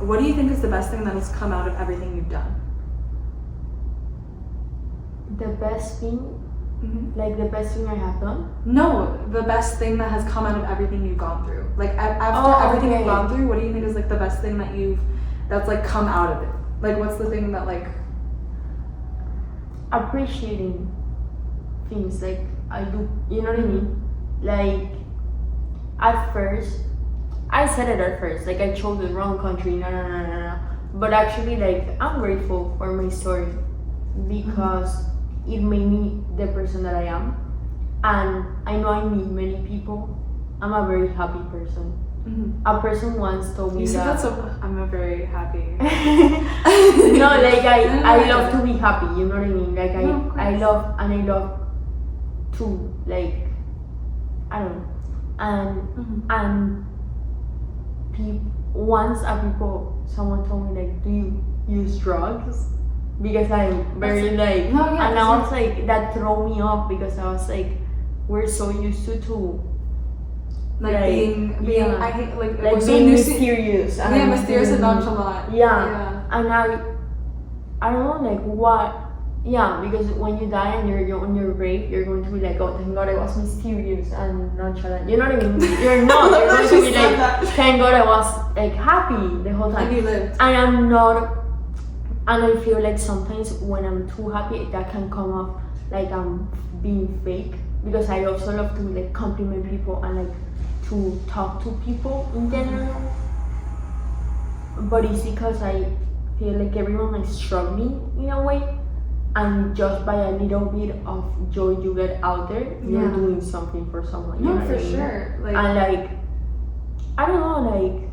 S3: what do you think is the best thing that has come out of everything you've done?
S6: The best thing,
S3: Mm-hmm.
S6: like the best thing I have done.
S3: No, the best thing that has come out of everything you've gone through. Like after
S6: Oh,
S3: everything
S6: okay.
S3: you've gone through, what do you think is like the best thing that's like come out of it? Like what's the thing that like
S6: Appreciating things like I do, you know what I mean? Like at first, I said it at first, like I chose the wrong country, no. But actually, like I'm grateful for my story because it made me the person that I am, and I know I meet many people. I'm a very happy person. A person once told me
S3: you said
S6: that.
S3: that so I'm a very happy.
S6: No, like
S3: No,
S6: I
S3: I
S6: love
S3: get
S6: to be happy, you know what I mean? Like
S3: No, of
S6: I
S3: course.
S6: love to like I don't know. And once someone told me like, do you use drugs? Because I'm very like
S3: No, yeah,
S6: and I was like that threw me off because I was like we're so used to
S3: Like being
S6: yeah.
S3: I hate like
S6: Like
S3: so
S6: being
S3: mysterious.
S6: mysterious.
S3: Yeah, mysterious and nonchalant.
S6: Yeah. And I don't know, like what. Yeah, because when you die and you're on your grave, you're going to be like, oh, thank God I was mysterious and nonchalant. You know what I mean? You're not. You're going to be like, thank God I was like happy the whole time.
S3: And you lived.
S6: And I'm not. And I feel like sometimes when I'm too happy, that can come off like I'm being fake. Because I also love to like compliment people and like to talk to people in general. But it's because I feel like everyone is struggling in a way. And just by a little bit of joy you get out there, you're doing something for someone.
S3: No,
S6: you know
S3: for
S6: what I mean?
S3: sure. Like,
S6: and like, I don't know, like,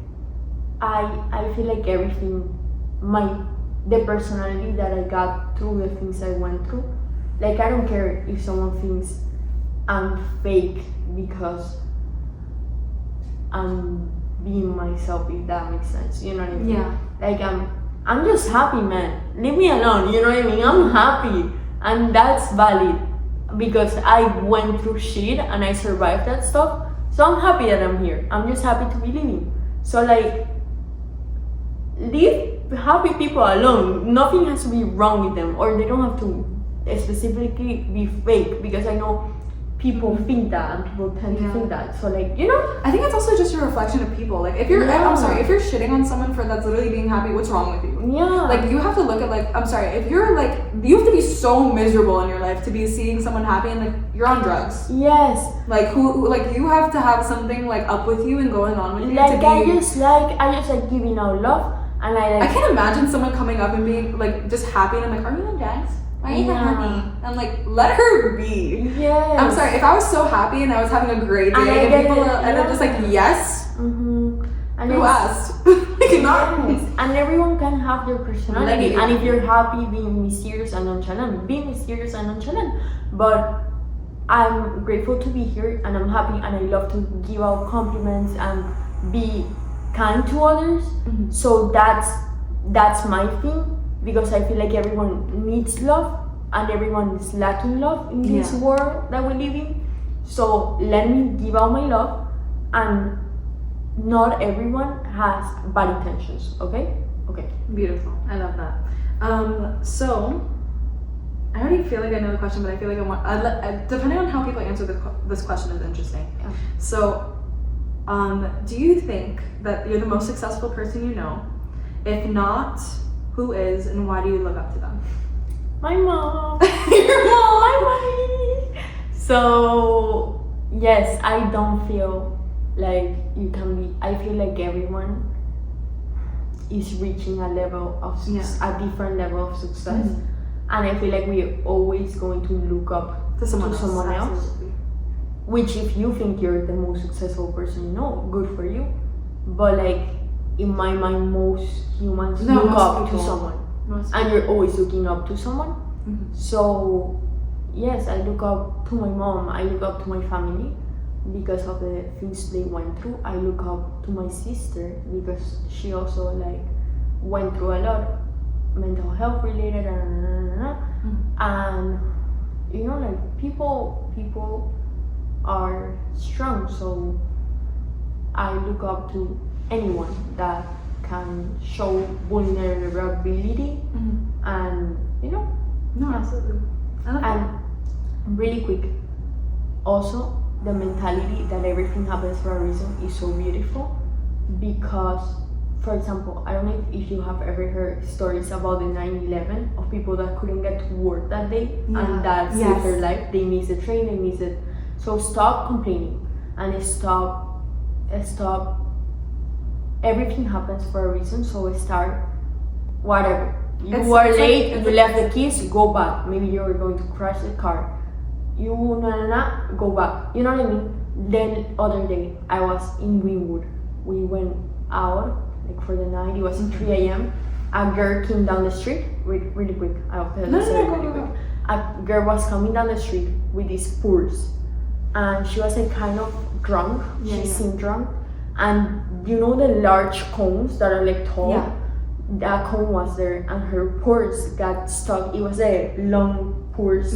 S6: I feel like everything, the personality that I got through the things I went through, like I don't care if someone thinks I'm fake because I'm being myself, if that makes sense. You know what I mean?
S3: yeah.
S6: Like I'm just happy, man. Leave me alone, you know what I mean? I'm happy. And that's valid because I went through shit and I survived that stuff. So I'm happy that I'm here. I'm just happy to be living. So like, leave happy people alone. Nothing has to be wrong with them, or they don't have to specifically be fake, because I know people think that and people tend to think that. So like, you know,
S3: I think it's also just a reflection of people. Like if you're I'm sorry, if you're shitting on someone for that's literally being happy, what's wrong with you?
S6: yeah,
S3: Like you have to look at like, I'm sorry, if you're like, you have to be so miserable in your life to be seeing someone happy and like you're on drugs.
S6: yes.
S3: Like who like you have to have something like up with you and going on with you
S6: Like
S3: to
S6: I
S3: be.
S6: just like giving out love, and I like.
S3: I can't imagine someone coming up and being like just happy and I'm like, are you on drugs? Why are you happy? I'm like, let her be.
S6: Yes.
S3: I'm sorry, if I was so happy and I was having a great day
S6: And I
S3: and
S6: get
S3: people
S6: it,
S3: and I'm just like, yes,
S6: Mm-hmm. And
S3: who
S6: it's-
S3: asked? Like not.
S6: Yes. And everyone can have their personality.
S3: Like,
S6: and if you're happy being mysterious and nonchalant, be mysterious and nonchalant. But I'm grateful to be here and I'm happy and I love to give out compliments and be kind to others.
S3: Mhm.
S6: So that's my thing, because I feel like everyone needs love and everyone is lacking love in this world that we live in. So let me give out my love, and not everyone has bad intentions, okay? Okay.
S3: Beautiful. I love that. So I already feel like I know the question, but I feel like depending on how people answer this question is interesting.
S6: Yeah.
S3: So, do you think that you're the most successful person you know? If not, who is, and why do you look up to them?
S6: My mom.
S3: Your mom.
S6: My mommy. So yes, I don't feel like you can be. I feel like everyone is reaching a level of a different level of success, and I feel like we're always going to look up
S3: To someone else.
S6: Absolutely. Which, if you think you're the most successful person you know, good for you. But like in my mind, most humans look
S3: most
S6: up to
S3: people.
S6: someone.
S3: Most
S6: And you're always looking up to someone.
S3: Mhm.
S6: So yes, I look up to my mom, I look up to my family because of the things they went through. I look up to my sister because she also like went through a lot, mental health related, and you know, like people are strong, so I look up to anyone that can show vulnerability, and you know.
S3: No, absolutely. I love that.
S6: And really quick, also the mentality that everything happens for a reason is so beautiful, because for example, I don't know if you have ever heard stories about the 9/11 of people that couldn't get to work that day and that saved their life. They missed the train, they missed it. So stop complaining and stop. Everything happens for a reason, so start whatever. You are late, you left the keys, go back. Maybe you were going to crash the car. You go back. You know what I mean? Then other day, I was in Winwood. We went out like for the night. It was 3 a.m. A girl came down the street, really quick. I'll tell you really quick. A girl was coming down the street with this purse, and she was like kind of drunk. She seemed drunk, and you know the large cones that are like tall.
S3: Yeah.
S6: That cone was there, and her purse got stuck. It was a long purse.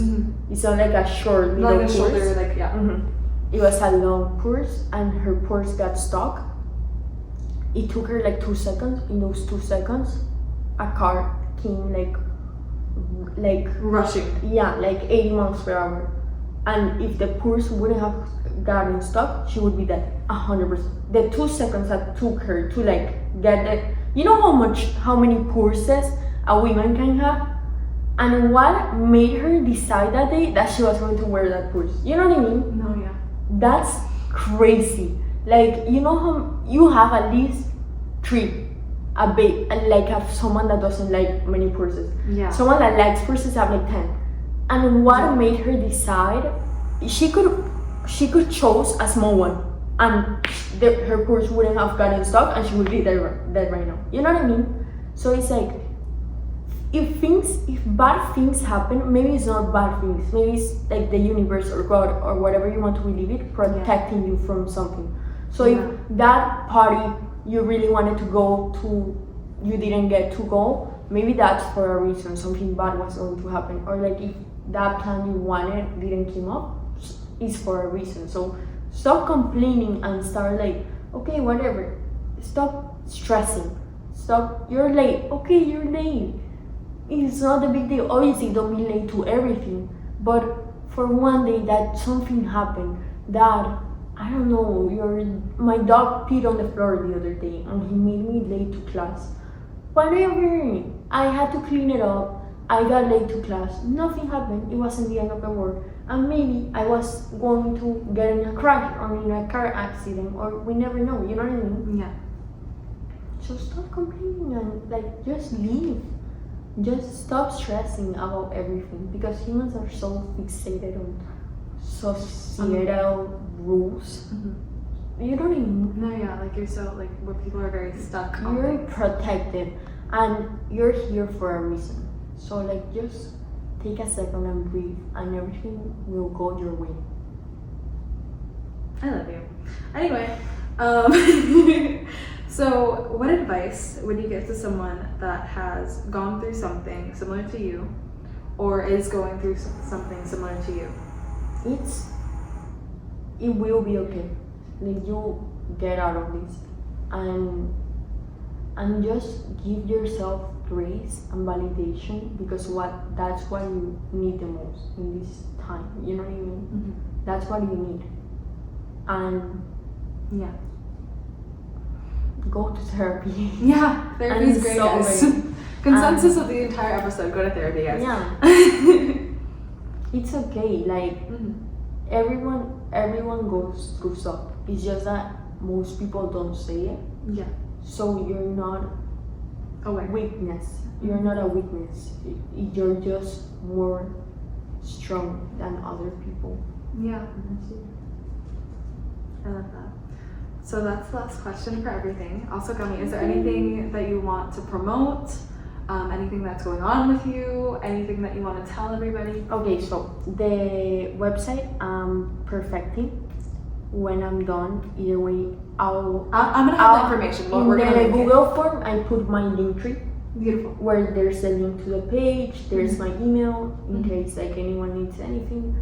S6: It's not like a short little
S3: Like a
S6: purse.
S3: shoulder, like
S6: it was a long purse, and her purse got stuck. It took her like 2 seconds. In those 2 seconds, a car came like
S3: Rushing.
S6: yeah, like 80 miles per hour. And if the purse wouldn't have gotten stuck, she would be dead 100%. The 2 seconds that took her to like get the, you know how many purses a woman can have, and what made her decide that day that she was going to wear that purse. You know what I mean?
S3: No, yeah.
S6: That's crazy. Like, you know how you have at least 3, a bit, like have someone that doesn't like many purses.
S3: Yeah.
S6: Someone that likes purses have like 10. And what made her decide? She could chose a small one, and her purse wouldn't have gotten stuck, and she would be dead right now. You know what I mean? So it's like, if bad things happen, maybe it's not bad things. Maybe it's like the universe or God or whatever you want to believe it, protecting you from something. So if that party you really wanted to go to, you didn't get to go, maybe that's for a reason. Something bad was going to happen. Or like if that plan you wanted didn't come up, is for a reason. So stop complaining and start like, okay, whatever. Stop stressing. Stop, you're late. Okay, you're late. It's not a big deal. Obviously, don't be late to everything. But for one day that something happened, that, I don't know, my dog peed on the floor the other day and he made me late to class. Whatever. I had to clean it up. I got late to class. Nothing happened. It wasn't the end of the world. And maybe I was going to get in a crash or in a car accident, or we never know. You know what I mean?
S3: Yeah.
S6: So stop complaining and like just leave. Just stop stressing about everything, because humans are so fixated on societal rules.
S3: Mm-hmm.
S6: You know what I mean?
S3: No, yeah, like you're so, like, where people are very stuck on
S6: You're
S3: things.
S6: protected and you're here for a reason. So like just take a second and breathe, and everything will go your way.
S3: I love you. Anyway, so what advice would you give to someone that has gone through something similar to you, or is going through something similar to you?
S6: It will be okay. Like, you'll get out of this, and just give yourself grace and validation, because that's what you need the most in this time. You know what I mean?
S3: Mm-hmm.
S6: That's what you need. And
S3: Yeah.
S6: go to therapy.
S3: Yeah, therapy is great, guys. Consensus of the entire episode: go to therapy, guys.
S6: Yeah. It's okay. Like,
S3: Mm-hmm.
S6: everyone goes through stuff. It's just that most people don't say it.
S3: Yeah.
S6: So you're not
S3: Aware.
S6: weakness. You're not a weakness. You're just more strong than other people.
S3: Yeah.
S6: And that's it.
S3: I love that. So that's the last question for everything. Also, Cami, is there anything that you want to promote? Anything that's going on with you? Anything that you want to tell everybody?
S6: Okay, so the website I'm perfecting. When I'm done, either way, I'm
S3: gonna have the information. We're
S6: in
S3: gonna
S6: the
S3: link it.
S6: Google form, I put my link tree,
S3: Beautiful.
S6: where there's a link to the page, there's my email in case like anyone needs anything.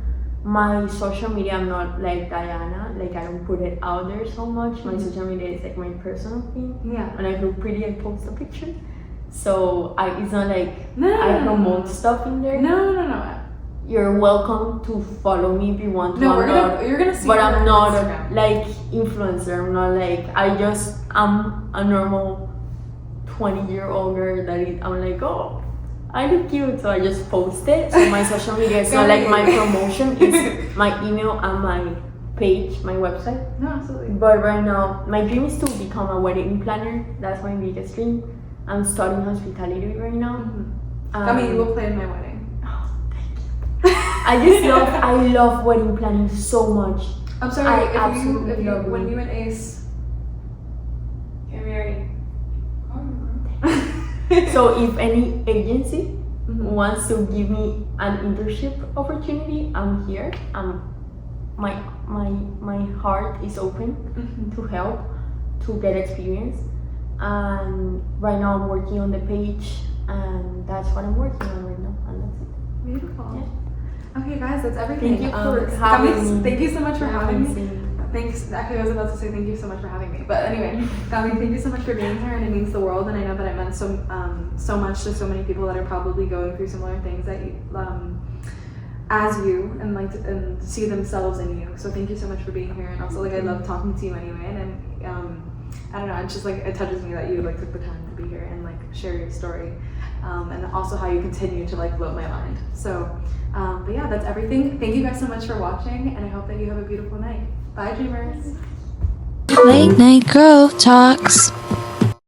S6: My social media, I'm not like Diana, like I don't put it out there so much. My social media is like my personal thing.
S3: Yeah.
S6: When I feel pretty, I post a picture. So it's not like
S3: No.
S6: I promote stuff in there.
S3: No.
S6: You're welcome to follow me if you want to.
S3: No,
S6: you're
S3: gonna see.
S6: But
S3: her
S6: I'm
S3: on
S6: not
S3: Instagram.
S6: like influencer. I'm not like, I'm a normal 20-year-old girl I'm like, oh, I look cute, so I just post it. So my social media is not like my promotion. It's my email and my page, my website.
S3: No, absolutely.
S6: But right now, my dream is to become a wedding planner. That's my biggest dream. I'm studying hospitality right now.
S3: Cami, you will plan my wedding.
S6: I love wedding planning so much.
S3: I'm sorry,
S6: absolutely love it.
S3: when you and Ace get married.
S6: So if any agency
S3: Mhm.
S6: wants to give me an internship opportunity, I'm here. My heart is open to help, to get experience. And right now I'm working on the page, and that's what I'm working on right now. And that's it.
S3: Beautiful.
S6: Yeah.
S3: Okay, guys, that's everything.
S6: Thank you for having me.
S3: Thank you so much for having me.
S6: Amazing.
S3: Thanks. Actually, I was about to say thank you so much for having me. But anyway, Cami, thank you so much for being here, and it means the world. And I know that it meant so much to so many people that are probably going through similar things that you, as you, and like and see themselves in you. So thank you so much for being here. And also, like, I love talking to you anyway. And I don't know, it's just like it touches me that you like took the time to be here and like share your story, and also how you continue to like blow my mind. So, but yeah, that's everything. Thank you guys so much for watching, and I hope that you have a beautiful night. Bye, dreamers.
S1: Late night girl talks.